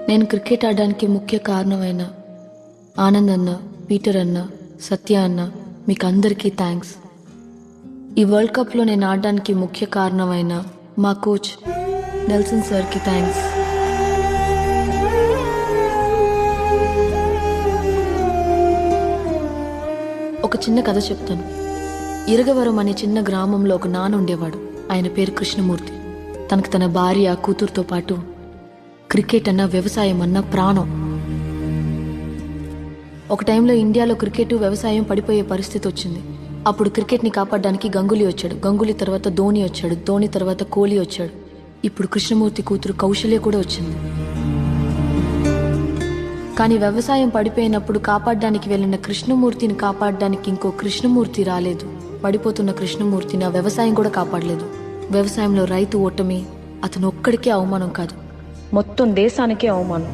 నేను క్రికెట్ ఆడడానికి ముఖ్య కారణమైన ఆనంద్ అన్న, పీటర్ అన్న, సత్య అన్న, మీకు అందరికీ థ్యాంక్స్. ఈ వరల్డ్ కప్లో నేను ఆడడానికి ముఖ్య కారణమైన మా కోచ్ నెల్సన్ సార్కి థ్యాంక్స్. ఒక చిన్న కథ చెప్తాను. ఇరగవరం అనే చిన్న గ్రామంలో ఒక నాన్న ఉండేవాడు. ఆయన పేరు కృష్ణమూర్తి. తనకు తన భార్య, కూతురుతో పాటు క్రికెట్ అన్న, వ్యవసాయం అన్న ప్రాణం. ఒక టైంలో ఇండియాలో క్రికెట్, వ్యవసాయం పడిపోయే పరిస్థితి వచ్చింది. అప్పుడు క్రికెట్ని కాపాడడానికి గంగూలీ వచ్చాడు. గంగూలీ తర్వాత ధోని వచ్చాడు. ధోని తర్వాత కోహ్లీ వచ్చాడు. ఇప్పుడు కృష్ణమూర్తి కూతురు కౌశల్య కూడా వచ్చింది. కానీ వ్యవసాయం పడిపోయినప్పుడు కాపాడడానికి వెళ్ళిన కృష్ణమూర్తిని కాపాడడానికి ఇంకో కృష్ణమూర్తి రాలేదు. పడిపోతున్న కృష్ణమూర్తిని ఆ వ్యవసాయం కూడా కాపాడలేదు. వ్యవసాయంలో రైతు ఓటమి అతను ఒక్కడికే అవమానం కాదు, మొత్తం దేశానికే అవమానం.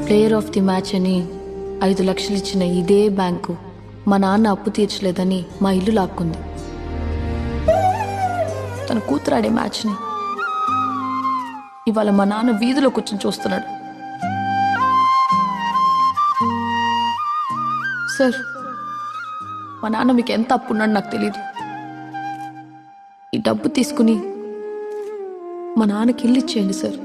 ప్లేయర్ ఆఫ్ ది మ్యాచ్ అని 5 లక్షలు ఇచ్చిన ఇదే బ్యాంకు మా నాన్న అప్పు తీర్చలేదని మా ఇల్లు లాక్కుంది. తన కూతురాడే మ్యాచ్ని ఇవాళ మా నాన్న వీధిలో కూర్చొని చూస్తున్నాడు. సార్, మా నాన్న మీకు ఎంత అప్పున్నాడు నాకు తెలియదు. ఈ డబ్బు తీసుకుని మా నాన్నకి ఇల్లు ఇచ్చేయండి సార్.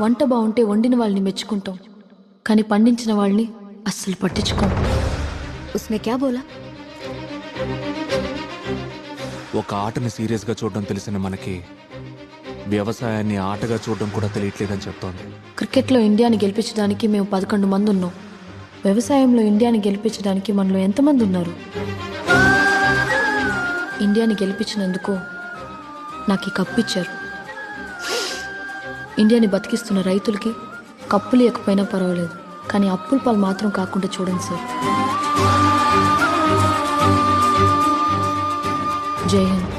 వంట బాగుంటే వండిన వాళ్ళని మెచ్చుకుంటాం, కానీ పండించిన వాళ్ళని అస్సలు పట్టించుకోం. ఉస్మే క్యా బోలా? ఒక ఆటని సీరియస్గా చూడడం తెలిసిన మనకి వ్యవసాయాన్ని ఆటగా చూడడం కూడా తెలియట్లేదని చెప్తోంది. క్రికెట్లో ఇండియాని గెలిపించడానికి మేము 11 మంది ఉన్నాం. వ్యవసాయంలో ఇండియాని గెలిపించడానికి మనలో ఎంతమంది ఉన్నారు? ఇండియాని గెలిపించినందుకు నాకు ఈ కప్పు ఇచ్చారు. ఇండియాని బతికిస్తున్న రైతులకి కప్పులు ఇవ్వకపోయినా పర్వాలేదు, కానీ అప్పుల పాలు మాత్రం కాకుండా చూడండి సార్. జై హింద్.